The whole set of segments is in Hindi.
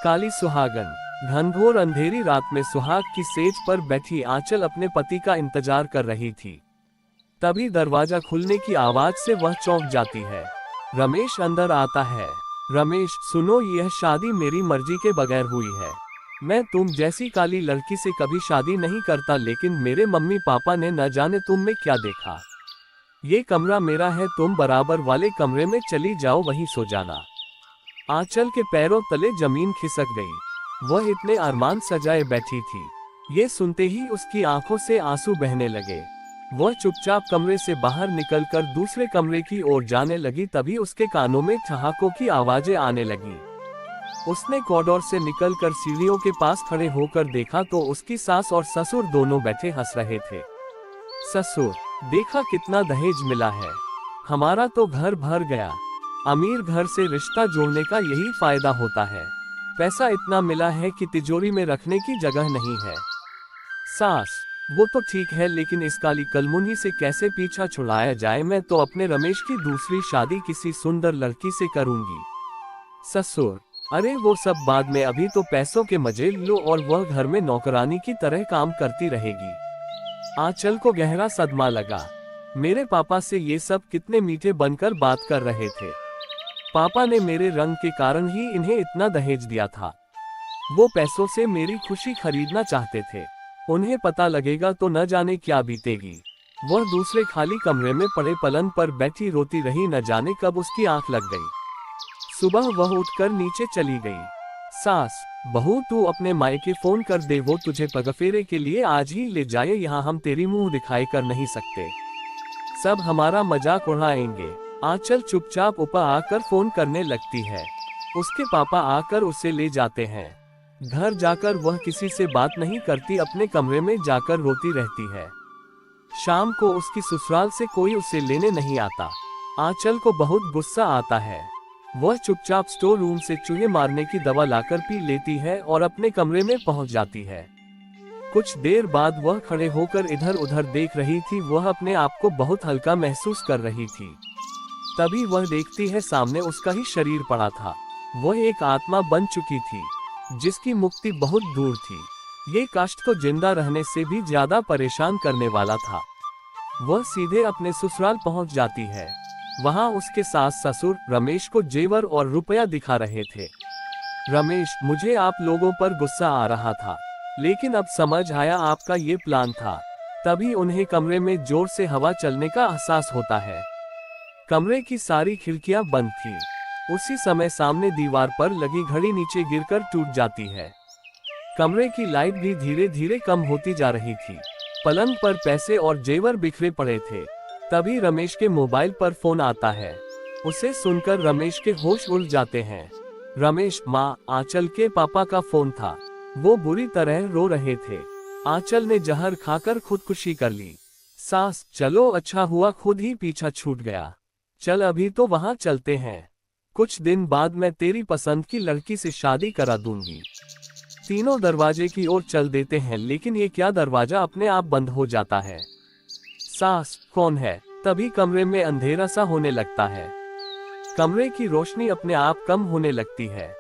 काली सुहागन। घनघोर अंधेरी रात में सुहाग की सेज पर बैठी आंचल अपने पति का इंतजार कर रही थी। तभी दरवाजा खुलने की आवाज से वह चौंक जाती है। रमेश अंदर आता है। रमेश, सुनो, यह शादी मेरी मर्जी के बगैर हुई है। मैं तुम जैसी काली लड़की से कभी शादी नहीं करता, लेकिन मेरे मम्मी पापा ने न जाने तुम में क्या देखा। ये कमरा मेरा है, तुम बराबर वाले कमरे में चली जाओ, वहीं सो जाना। आंचल के पैरों तले जमीन खिसक गई। वह इतने अरमान सजाए बैठी थी। ये सुनते ही उसकी आंखों से आंसू बहने लगे। वह चुपचाप कमरे से बाहर निकलकर दूसरे कमरे की ओर जाने लगी। तभी उसके कानों में ठहाकों की आवाजें आने लगी। उसने कॉरिडोर से निकलकर सीढ़ियों के पास खड़े होकर देखा तो उसकी सास और ससुर दोनों बैठे हंस रहे थे। ससुर, देखा कितना दहेज मिला है, हमारा तो घर भर गया। अमीर घर से रिश्ता जोड़ने का यही फायदा होता है। पैसा इतना मिला है कि तिजोरी में रखने की जगह नहीं है। सास, वो तो ठीक है, लेकिन इस काली कलमुनी से कैसे पीछा छुड़ाया जाए। मैं तो अपने रमेश की दूसरी शादी किसी सुंदर लड़की से करूंगी। ससुर, अरे वो सब बाद में, अभी तो पैसों के मजे लो और वह घर में नौकरानी की तरह काम करती रहेगी। आंचल को गहरा सदमा लगा। मेरे पापा से ये सब कितने मीठे बनकर बात कर रहे थे। पापा ने मेरे रंग के कारण ही इन्हें इतना दहेज दिया था। वो पैसों से मेरी खुशी खरीदना चाहते थे। उन्हें पता लगेगा तो न जाने क्या बीतेगी। वह दूसरे खाली कमरे में पड़े पलंग पर बैठी रोती रही। न जाने कब उसकी आंख लग गई। सुबह वह उठकर नीचे चली गई। सास, बहू, तू अपने मायके फोन कर दे, वो तुझे पगफेरे के लिए आज ही ले जाए। यहाँ हम तेरी मुंह दिखाई कर नहीं सकते, सब हमारा मजाक उड़ाएंगे। आंचल चुपचाप ऊपर आकर फोन करने लगती है। उसके पापा आकर उसे ले जाते हैं। घर जाकर वह किसी से बात नहीं करती, अपने कमरे में जाकर रोती रहती है। शाम को उसकी ससुराल से कोई उसे लेने नहीं आता। आंचल को बहुत गुस्सा आता है। वह चुपचाप स्टोर रूम से चूहे मारने की दवा लाकर पी लेती है और अपने कमरे में पहुंच जाती है। कुछ देर बाद वह खड़े होकर इधर उधर देख रही थी। वह अपने आप को बहुत हल्का महसूस कर रही थी। तभी वह देखती है सामने उसका ही शरीर पड़ा था। वह एक आत्मा बन चुकी थी जिसकी मुक्ति बहुत दूर थी। ये कष्ट तो जिंदा रहने से भी ज्यादा परेशान करने वाला था। वह सीधे अपने ससुराल पहुंच जाती है। वहां उसके सास ससुर रमेश को जेवर और रुपया दिखा रहे थे। रमेश, मुझे आप लोगों पर गुस्सा आ रहा था, लेकिन अब समझ आया आपका ये प्लान था। तभी उन्हें कमरे में जोर से हवा चलने का एहसास होता है। कमरे की सारी खिड़कियां बंद थीं। उसी समय सामने दीवार पर लगी घड़ी नीचे गिरकर टूट जाती है। कमरे की लाइट भी धीरे धीरे कम होती जा रही थी। पलंग पर पैसे और जेवर बिखरे पड़े थे। तभी रमेश के मोबाइल पर फोन आता है। उसे सुनकर रमेश के होश उड़ जाते हैं। रमेश, माँ, आंचल के पापा का फोन था। वो बुरी तरह रो रहे थे। आंचल ने जहर खाकर खुदकुशी कर ली। सास, चलो, अच्छा हुआ खुद ही पीछा छूट गया। चल अभी तो वहां चलते हैं। कुछ दिन बाद मैं तेरी पसंद की लड़की से शादी करा दूंगी। तीनों दरवाजे की ओर चल देते हैं, लेकिन ये क्या, दरवाजा अपने आप बंद हो जाता है। सास, कौन है? तभी कमरे में अंधेरा सा होने लगता है। कमरे की रोशनी अपने आप कम होने लगती है।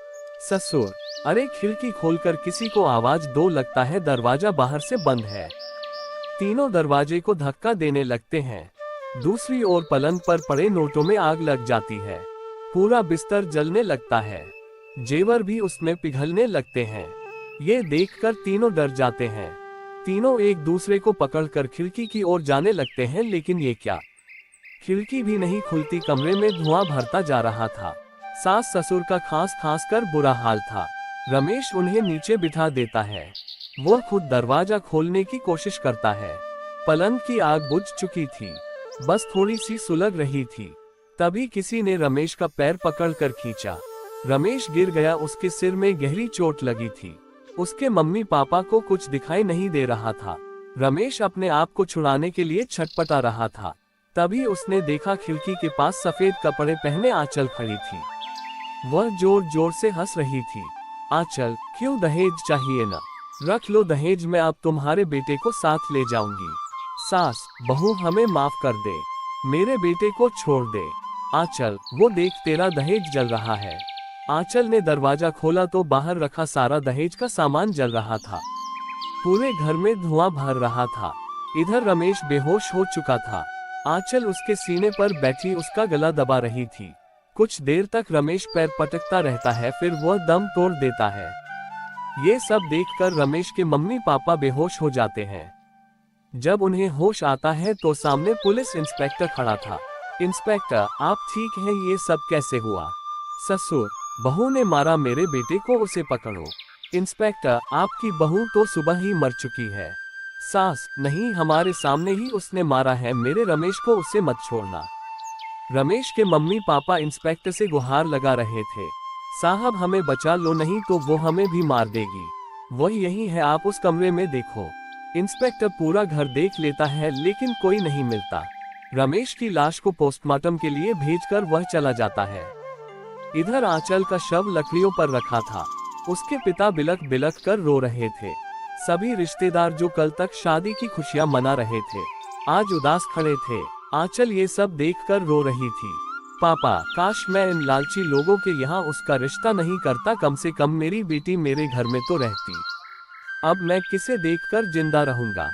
ससुर, अरे खिड़की खोलकर किसी को आवाज दो, लगता है दरवाजा बाहर से बंद है। तीनों दरवाजे को धक्का देने लगते हैं। दूसरी ओर पलंग पर पड़े नोटों में आग लग जाती है। पूरा बिस्तर जलने लगता है। जेवर भी उसमें पिघलने लगते हैं। ये देखकर तीनों डर जाते हैं। तीनों एक दूसरे को पकड़कर खिड़की की ओर जाने लगते हैं, लेकिन ये क्या, खिड़की भी नहीं खुलती। कमरे में धुआं भरता जा रहा था। सास ससुर का खांस खांस कर बुरा हाल था। रमेश उन्हें नीचे बिठा देता है। वह खुद दरवाजा खोलने की कोशिश करता है। पलंग की आग बुझ चुकी थी, बस थोड़ी सी सुलग रही थी। तभी किसी ने रमेश का पैर पकड़कर खींचा। रमेश गिर गया। उसके सिर में गहरी चोट लगी थी। उसके मम्मी पापा को कुछ दिखाई नहीं दे रहा था। रमेश अपने आप को छुड़ाने के लिए छटपटा रहा था। तभी उसने देखा खिड़की के पास सफेद कपड़े पहने आंचल खड़ी थी। वह जोर जोर से हंस रही थी। आंचल, क्यों दहेज चाहिए ना? रख लो दहेज, मैं अब तुम्हारे बेटे को साथ ले जाऊंगी। सास, बहू, हमें माफ कर दे, मेरे बेटे को छोड़ दे। आंचल, वो देख तेरा दहेज जल रहा है। आंचल ने दरवाजा खोला तो बाहर रखा सारा दहेज का सामान जल रहा था। पूरे घर में धुआं भर रहा था। इधर रमेश बेहोश हो चुका था। आंचल उसके सीने पर बैठी उसका गला दबा रही थी। कुछ देर तक रमेश पैर पटकता रहता है, फिर वह दम तोड़ देता है। ये सब देखकर रमेश के मम्मी पापा बेहोश हो जाते हैं। जब उन्हें होश आता है तो सामने पुलिस इंस्पेक्टर खड़ा था। इंस्पेक्टर, आप ठीक हैं? ये सब कैसे हुआ? ससुर, बहू ने मारा मेरे बेटे को, उसे पकड़ो। इंस्पेक्टर, आपकी बहू तो सुबह ही मर चुकी है। सास, नहीं, हमारे सामने ही उसने मारा है मेरे रमेश को, उसे मत छोड़ना। रमेश के मम्मी पापा इंस्पेक्टर से गुहार लगा रहे थे, साहब हमें बचा लो, नहीं तो वो हमें भी मार देगी। वही यही है, आप उस कमरे में देखो। इंस्पेक्टर पूरा घर देख लेता है लेकिन कोई नहीं मिलता। रमेश की लाश को पोस्टमार्टम के लिए भेजकर वह चला जाता है। इधर आंचल का शव लकड़ियों पर रखा था। उसके पिता बिलख बिलख कर रो रहे थे। सभी रिश्तेदार जो कल तक शादी की खुशियां मना रहे थे, आज उदास खड़े थे। आंचल ये सब देखकर रो रही थी। पापा, काश मैं इन लालची लोगों के यहाँ उसका रिश्ता नहीं करता, कम से कम मेरी बेटी मेरे घर में तो रहती। अब मैं किसे देखकर जिंदा रहूंगा।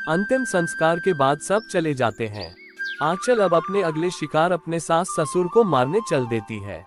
अंतिम संस्कार के बाद सब चले जाते हैं। आंचल अब अपने अगले शिकार अपने सास ससुर को मारने चल देती है।